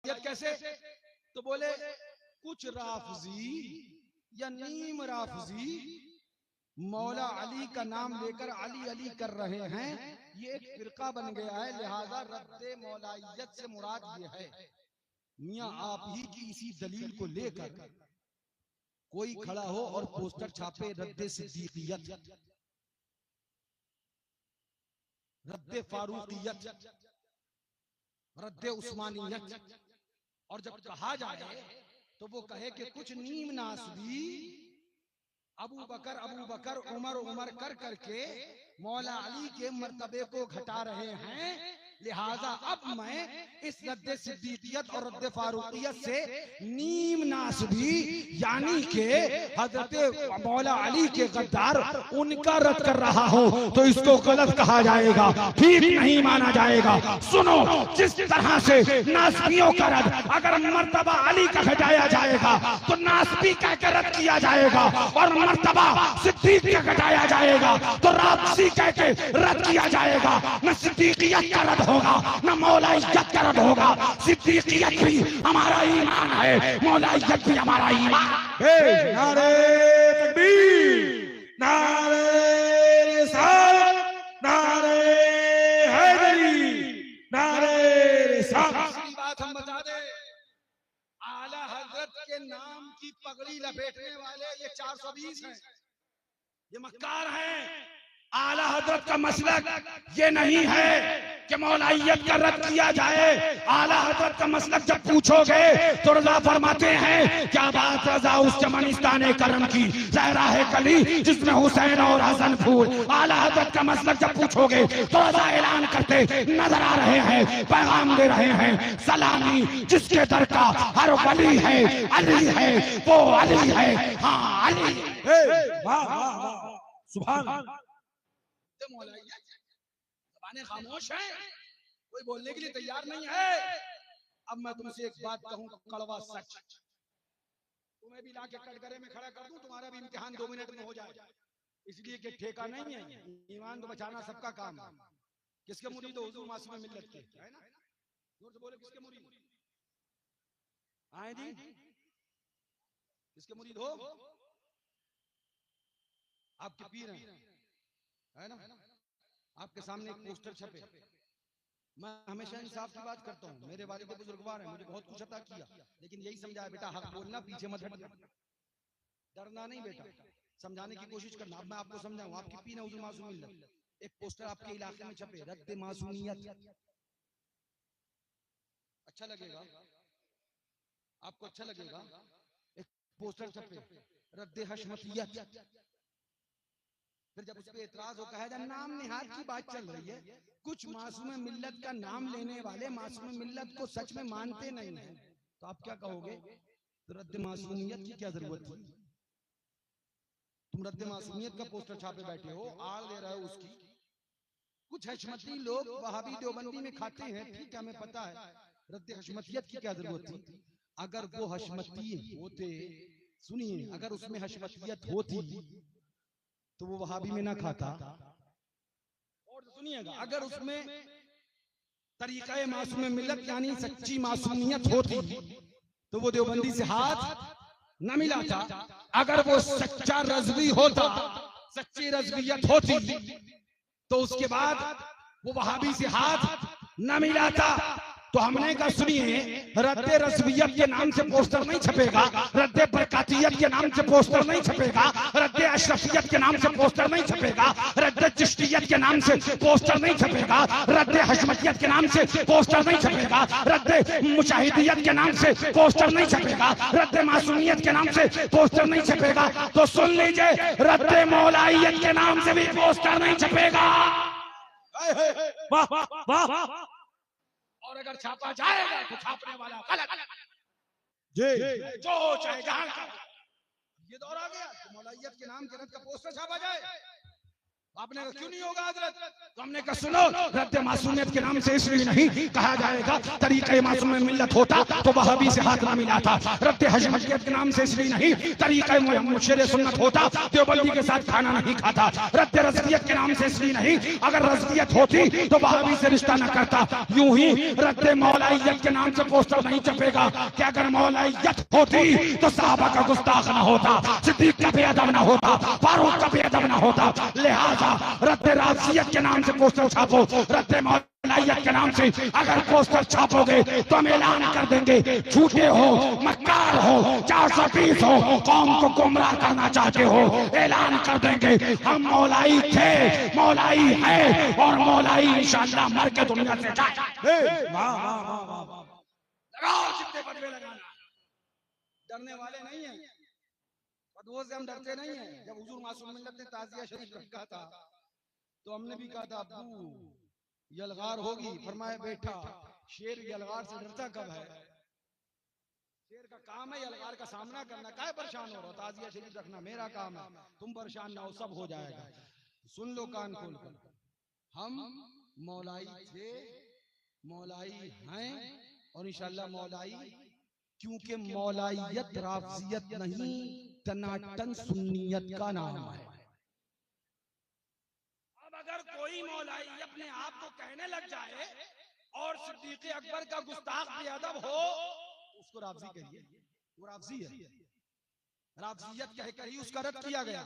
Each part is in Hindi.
मौलाइयत कैसे? तो बोले कुछ राफजी या नीम राफजी मौला अली का नाम लेकर अली अली कर रहे हैं, ये एक फिरका बन गया है, लिहाजा रद्दे मौलाइयत से मुराद ये है। मियां आप ही की इसी दलील को लेकर कोई खड़ा हो और पोस्टर छापे रद्दे सिद्दीकियत, रद्दे फारूकियत, रद्दे उस्मानियत, और जब कहा जाए तो वो कहे कि कुछ नीम नासबी अबू बकर उमर उमर कर करके मौला अली के मर्तबे को घटा रहे हैं, लिहाजा अब मैं इस रद्द सिद्दीकियत और रद्द फारूकियत से नीम नासबी यानी के हजरत मौला अली के गद्दार उनका रद्द कर रहा हूं, तो इसको गलत कहा जाएगा, ठीक नहीं माना जाएगा। सुनो, जिस तरह से नासबियों का रद्द अगर मर्तबा अली का घटाया जाएगा तो नासबी कह के रद्द किया जाएगा, और मर्तबा सिद्दीक का घटाया जाएगा तो राफसी कह के रद्द किया जाएगा। न सिद्दीकियत का रद्द होगा, न मौलाइयत का रद्द होगा। सिद्दीकियत भी हमारा ईमान है, मौलाइयत भी हमारा ईमान है। नारे तकबीर, नारे रिसालत, नारे हैदरी, नारे रिसालत। बात हम बता दे, आला हजरत के नाम की पगड़ी लपेटने वाले ये 420 हैं, ये मक्कार हैं। आला हजरत का मसलक ये नहीं है कि मौलाइयत का रद्द किया जाए। आला हजरत का मसलक जब पूछोगे तो रजा फरमाते हैं, क्या बात रजा उस चमनिस्तान करम की, जहरा है कली जिसमें हुसैन और हसन फूल। आला हजरत का मसलक जब पूछोगे तो रजा ऐलान करते नजर आ रहे हैं, पैगाम दे रहे हैं, सलामी जिसके दर का हर वली है, अली है, वो अली है, हाँ अली। वाह वाह वाह, सुभान अल्लाह। मौलाइयत ज़बानें खामोश हैं, कोई बोलने के लिए तैयार नहीं है। अब मैं तुमसे एक बात कहूं, कड़वा सच, तुम्हें भी लाके कटघरे में खड़ा कर दूं, तुम्हारा भी इम्तिहान 2 मिनट में हो जाए, इसलिए कि ठेका नहीं है, ईमान तो बचाना सबका काम है। किसके मुरीद हो? हुजूर मासूम मिल्लत के, है ना? जोर से बोले, किसके मुरीद? आए जी, किसके मुरीद हो? आपके पीर हैं, है ना? आपके सामने एक पोस्टर छपे। मैं हमेशा इंसाफ की बात करता हूँ, मेरे वालिद बुजुर्गवार हैं, मुझे बहुत कुछ अता किया, लेकिन यही समझाया, बेटा हक बोलना, पीछे मत हटना, डरना नहीं बेटा, समझाने की कोशिश करना। अब मैं आपको समझाऊं, आपकी पीर है हुजूर मासूम मिल्लत, एक पोस्टर आपके इलाके में छपे, रद्द मासूमियत, अच्छा लगेगा आपको, अच्छा लगेगा। एक पोस्टर छपे रद्द हशमतियत, फिर जब उस पे एतराज हो, कहा जाए नाम निहाद की बात चल रही है, कुछ मासूम मिल्लत का नाम लेने वाले मासूम मिल्लत को सच में मानते नहीं हैं, तो आप क्या कहोगे? तो रद्द मासूमियत की क्या जरूरत थी? तुम रद्द मासूमियत का पोस्टर छापे बैठे हो, आड़ दे रहे हो उसकी। कुछ हशमती लोग वहाबी देवबंदी में खाते हैं, ठीक है, हमें पता है, रद्द हशमतियत की क्या जरूरत थी? अगर वो हशमती होते, सुनिए, अगर उसमें हशमतियत होती तो वो वहाबी में ना खाता। और सुनिएगा, अगर उसमें तरीक़े मासूम मिल्लत यानी सच्ची मासूमियत होती तो वो देवबंदी से हाथ न मिलाता। अगर वो सच्चा रज़वी होता, सच्ची रज़वियत होती, तो उसके बाद वो वहाबी से हाथ न मिलाता। तो हमने कहा सुनिए, रद्द रज़वियत के नाम से पोस्टर नहीं छपेगा, रद्द बरकातियत के नाम से पोस्टर नहीं छपेगा, रद्द अशरफियत के नाम से पोस्टर नहीं छपेगा, रद्द चिश्तियत के नाम से पोस्टर नहीं छपेगा, रद्द हशमतियत के नाम से पोस्टर नहीं छपेगा, रद्द मुशाहिदियत के नाम से पोस्टर नहीं छपेगा, रद्द मासूमियत के नाम से पोस्टर नहीं छपेगा। तो सुन लीजिए, रद्द मौलाइयत के नाम से भी पोस्टर नहीं छपेगा। वाह वाह वाह। और अगर छापा जाएगा तो छापने वाला गलत जी, जो चाहे जहां का। ये दौर आ गया तो मौलाइयत के नाम के रद्द का पोस्टर छापा जाए, आपने कहा क्यों नहीं होगा हजरत? तो हमने कहा सुनो, रद्द मासूमियत के नाम से इसलिए नहीं कहा जाएगा, तरीक़े मासूम मिल्लत होता तो वहाबी से हाथ ना मिला था। रद्द हशमतियत के नाम से इसलिए नहीं, तरीक़े मुशर सुन्नत होता देवबंदी के साथ खाना नहीं खाता। रद्द रज़वियत के नाम से इसलिए नहीं, अगर रज़वियत होती तो वहाबी से रिश्ता न करता। यूं ही रद्द मौलाइयत के नाम से पोस्टर नहीं छपेगा कि अगर मौलाइयत होती तो सहाबा का गुस्ताख न होता, सिद्दीक का बेअदब न होता, फारूक का बेअदब न होता। लिहाजा रद्द राज़ियत के नाम से पोस्टर छापो, रद्द मौलाइयत के नाम से अगर पोस्टर छापोगे तो हम ऐलान कर देंगे झूठे हो, मक्कार हो, 420 हो, कौम को गुमराह करना चाहते हो। ऐलान कर देंगे हम मौलाई थे, मौलाई है और मौलाई इंशाअल्लाह मर के दुनिया से जाए। लगाओ जितने बदले लगाना, डरने वाले नहीं है, बदबू से हम डरते नहीं है। जब हुजूर मासूम मिल्लत ने ताज़िया शरीफ रखा था तो हमने भी कहा था अब्बू यलगार होगी, फरमाया बेटा शेर यलगार से डरता कब है? शेर का काम है यलगार का सामना करना, काहे परेशान हो रहा? ताज़िया शरीफ रखना मेरा काम है, तुम परेशान ना हो, सब हो जाएगा। सुन लो कान खोल कर, हम मौलाई थे, मौलाई हैं और इंशाअल्लाह मौलाई, क्योंकि मौलाइयत राफ़ज़ियत नहीं, तनाटन सुन्नियत का नाम है। अब अगर कोई मौलाई अपने आप को कहने लग जाए और सिद्दीक़ अकबर का गुस्ताख बेअदब हो, उसको राफ़ज़ी कहिए, वो राफ़ज़ी है, राफ़ज़ियत कहकर ही उसका रद्द किया गया।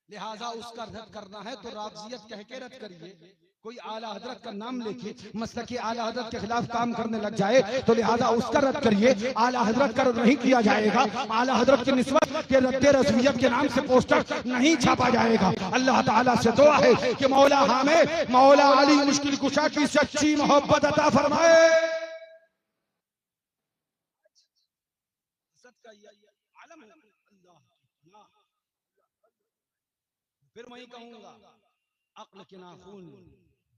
लिहाजा उसका रद्द करना है तो राफ़ज़ियत कह के रद्द करिए। कोई आला हजरत का नाम लेके मसलक आला हजरत के खिलाफ काम करने लग जाए तो लिहाजा उसका रद्द करिए, आला हजरत का रद्द नहीं किया जाएगा। आला हजरत की निस्बत के रद्द रज़वियत के नाम से पोस्टर नहीं छापा जाएगा। अल्लाह ताला से दुआ है कि मौला हमें मौला अली मुश्किल कुशा की सच्ची मोहब्बत अता फरमाए। फिर वही कहूंगा, अक्ल के नाखून,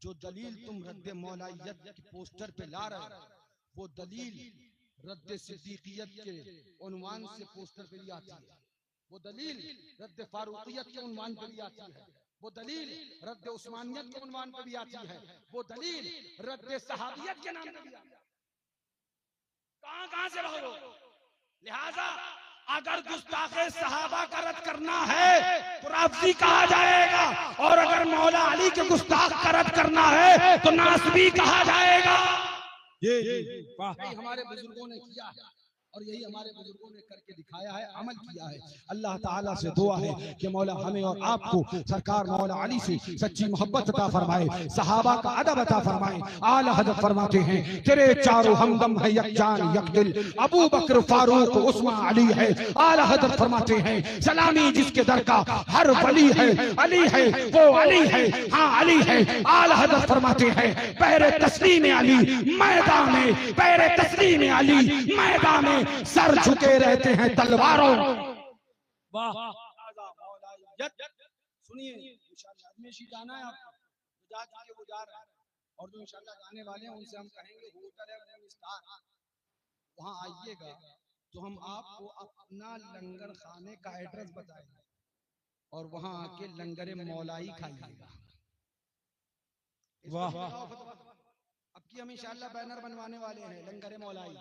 जो दलील तुम रद्द मौलाइयत के पोस्टर पे ला रहे हो, वो दलील रद्द सिद्दीकियत के उन्वान से पोस्टर पे ली आती है, वो दलील रद्द फारूकियत के उन्वान पे ली आती है, वो दलील रद्द उस्मानियत के उन्वान पे भी आती है, वो दलील रद्द सहाबियत के नाम पे भी आती है। कहां से रहो? लिहाजा अगर गुस्ताखे सहाबा का रद्द करना है तो राफ़ज़ी कहा जाएगा, और अगर मौला अली के गुस्ताख का रद्द करना है तो नासबी कहा जाएगा। यही हमारे बुजुर्गों ने किया है और यही हमारे बुजुर्गों ने करके दिखाया है, अमल किया है। अल्लाह ताला से दुआ है कि मौला हमें और आपको सरकार मौला अली से सच्ची मोहब्बत अता फरमाए, सहाबा का अदब अता फरमाए। आला हज़रत फरमाते हैं तेरे चारों हमदम है यकजान यकदिल, अबू बकर फारूक उस्मान अली है। आला हज़रत फरमाते हैं सलामी जिसके दर का हर वली है, अली है वो अली है, हाँ अली है। आला हज़रत फरमाते हैं पैरे तस्लीम अली मैदान में, पैरे तस्लीम अली मैदान में सर झुके रहते हैं तलवारों। वाह सुनिए, इंशाअल्लाह हमेशा जाना है आपको, जा चुके वो जा रहे हैं और जो इंशाअल्लाह जाने वाले हैं उनसे हम कहेंगे होटल है होम स्टार, वहां आइएगा तो हम आपको अपना लंगर खाने का एड्रेस बताएंगे और वहां आके लंगर मौलाई खाइएगा। वाह, अब की हम इंशाअल्लाह बैनर बनवाने वाले हैं लंगर मौलाई।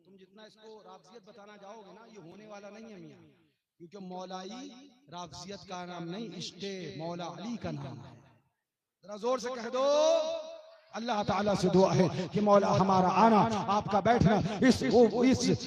तुम जितना इसको राफ़ज़ियत बताना जाओगे ना, ये होने वाला नहीं है मियां, क्योंकि मौलाई राफ़ज़ियत का नाम नहीं, इश्क़े मौला अली का नाम है। जरा जोर से कह दो, अल्लाह ताला से दुआ है कि मौला हमारा आना, आपका बैठना इस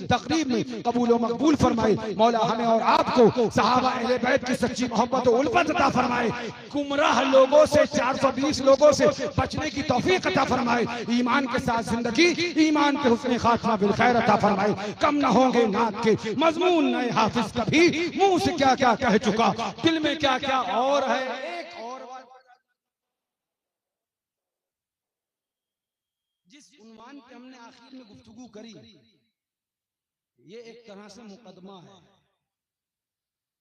तकरीब में कबूल व मकबूल फरमाए। मौला हमें और आपको सहाबा अहले बैत की सच्ची मोहब्बत और उल्फत अता फरमाए। गुमराह लोगों से, 420 लोगों से बचने की तौफीक अता फरमाए। ईमान के साथ जिंदगी, ईमान के हुस्न खात्मा बिल खैर अता फरमाए। कम न होंगे नात के मजमून नए हाफिज कभी, मुंह से क्या क्या कह चुका, दिल में क्या क्या और है। एक और जिस उन्वान पे हमने आखिर में गुफ्तगू करी, ये एक तरह से मुकदमा है,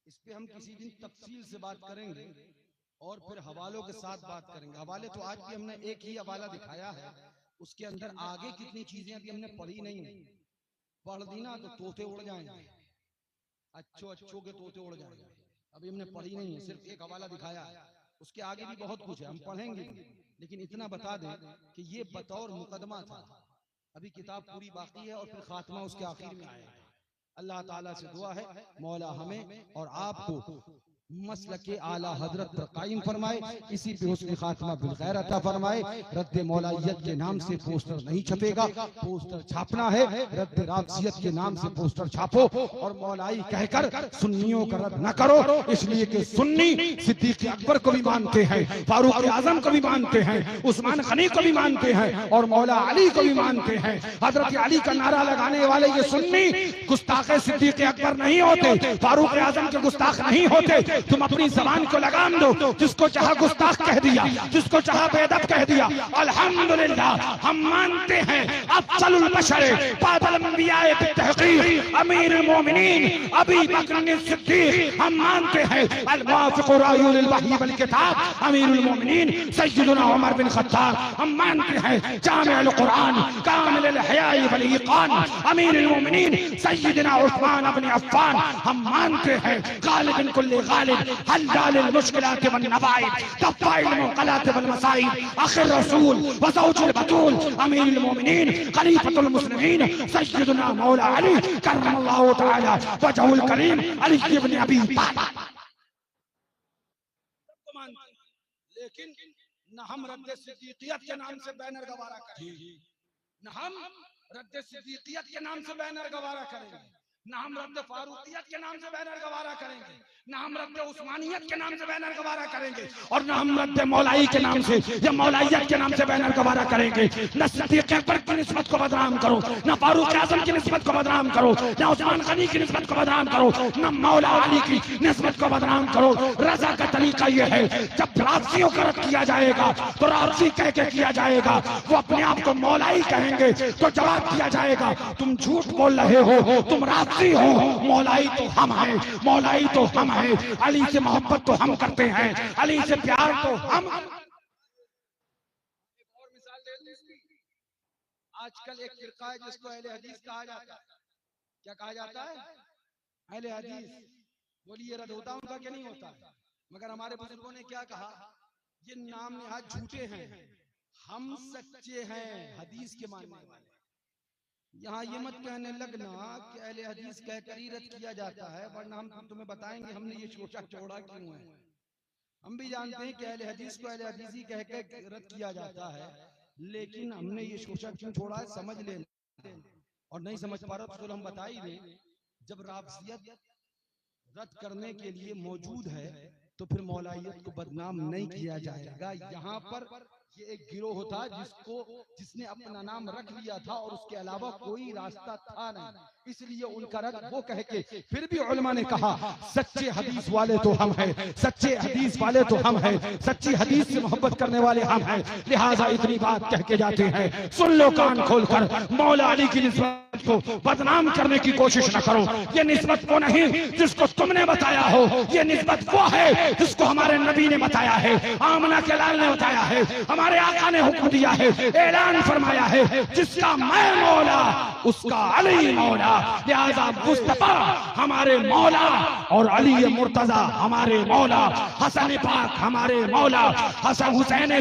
इस पे हम किसी दिन तफसील से बात करेंगे और फिर हवालों के साथ बात करेंगे। हवाले तो आज भी हमने एक ही हवाला दिखाया है, उसके अंदर आगे कितनी चीजें अभी हमने पढ़ी नहीं है। पढ़ दी ना तो तोते उड़ जाएंगे, अच्छो अच्छो के तोते उड़ जाएंगे। अभी हमने पढ़ी नहीं है, सिर्फ एक हवाला दिखाया है, उसके आगे भी बहुत कुछ है, हम पढ़ेंगे, लेकिन इतना बता दें कि ये बतौर मुकदमा था, अभी किताब पूरी बाकी है और फिर खात्मा उसके आखिर में आएगा। अल्लाह ताला से दुआ है मौला हमें और आपको मसलक के आला हजरत पर कायम फरमाए, इसी पे हुस्न खात्मा बिलखैर अता फरमाए। रद्द मौलाइयत के नाम से पोस्टर नहीं छपेगा, पोस्टर छापना है रद्द राफजियत के नाम से पोस्टर छापो और मौलाई कहकर सुन्नियों का रद्द न करो, इसलिए कि सुन्नी सिद्दीक अकबर को भी मानते हैं, फारूक आजम को भी मानते हैं, उस्मान गनी को भी मानते हैं और मौला अली को भी मानते हैं। हजरत अली का नारा लगाने वाले ये सुन्नी गुस्ताख सिद्दीक अकबर नहीं होते, फारूक आजम के गुस्ताख नहीं होते। तुम अपनी जबान को लगाम दो, जिसको चाहा गुस्ताख कह दिया, जिसको चाहा बेअदब कह दिया। अल्हम्दुलिल्लाह हम मानते हैं अफजलुल बशर बादल अंबिया बितहकीक अमीरुल मोमिनीन अबी बकर सिद्दीक, हम मानते हैं अल मुवाफिक रायुल वही वल किताब अमीरुल मोमिनीन सय्यदुना उमर बिन खत्ताब, हम मानते हैं जामिउल कुरान कामिलुल हया वल ईकान अमीरुल मोमिनीन सय्यदुना उस्मान इब्न अफ्फान, हम मानते हैं गालिब बिन कुल्ली गालिब हल्लालिल मुश्किलात वन नवाइब दफ़ाइल मुक़लात वल मसाइब आखिर रसूल व ज़ौजुल बतूल अमीरुल मोमिनीन खलीफतुल मुस्लिमीन सय्यदुना मौला अली करमल्लाहु तआला वजहुल करीम अली इब्न अबी तालिब। लेकिन न हम रद्द सिद्दीकियत के नाम से बैनर गवारा करेंगे, न हम रद्द सिद्दीकियत के नाम से बैनर गवारा करेंगे, न हम रद्द फारूकियत के नाम से बैनर गवारा करेंगे, न हम रद्द उस्मानियत के नाम से बैनर गवारा करेंगे और न हम रद्द मौलाई के नाम से या मौलाइयत के नाम से बैनर गवारा करेंगे। न सिद्दीक अकबर की निस्बत को बदनाम करो, न फारूक आजम की निस्बत को बदनाम करो, न उस्मान गनी की निस्बत को बदनाम करो, न मौला अली की निस्बत को बदनाम करो। रजा का तरीका यह है, जब राफजियों का रद्द किया जाएगा तो राफजी कह के किया जाएगा, वो अपने आप को मौलाई कहेंगे तो जवाब दिया जाएगा तुम झूठ बोल रहे हो, तुम राफजी हो, मौलाई तो हम हैं, मौलाई तो हम हैं, अली से मोहब्बत तो हम करते हैं, अली से प्यार तो हम। एक और मिसाल दे दूं इसकी, आजकल एक फिरका है जिसको अहले हदीस कहा जाता है। क्या कहा जाता है? अहले हदीस। बोलिए रद्द होता उनका क्या नहीं होता? मगर हमारे बुजुर्गों ने क्या कहा, ये नाम निहायत झूठे हैं, हम सच्चे हैं हदीस के मानने वाले। यहाँ ये मत कहने लगना कि अहले हदीस कहकर ही रद्द किया जाता है, वरना हम तुम्हें बताएंगे हमने ये सोचा चौड़ा क्यों है। हम भी जानते हैं कि अहले हदीस को अहले हदीस ही कह के रद्द किया जाता है, लेकिन हमने ये सोचा क्यों छोड़ा है समझ लेना, और नहीं समझ पा रहा तो हम बता ही दें। जब राफजियत रद्द करने के लिए मौजूद है तो फिर मौलाइयत को बदनाम नहीं किया जाएगा। यहाँ पर ये एक गिरोह था जिसने अपना नाम रख लिया था और उसके अलावा कोई रास्ता था नहीं, इसलिए उनका रद्द वो कह के। फिर भी उलमा ने कहा सच्चे हदीस वाले तो हम हैं, सच्चे हदीस वाले तो हम हैं, सच्ची हदीस से मोहब्बत करने वाले हम हैं, लिहाजा इतनी बात कह के जाते हैं। सुन लो कान खोलकर, मौला अली की निस्बत को बदनाम करने की कोशिश न करो। ये निस्बत वो नहीं जिसको तुमने बताया हो, ये निस्बत वो है जिसको हमारे नबी ने बताया है, आमना के लाल ने बताया है, हमारे आका ने हुक्म दिया है, ऐलान फरमाया है, जिसका मैं मौला उसका अली मौला। लिहाजा मुस्तफा हमारे मौला और अली मुर्तजा हमारे मौला, हसन पाक हमारे मौला, हसन हुसैन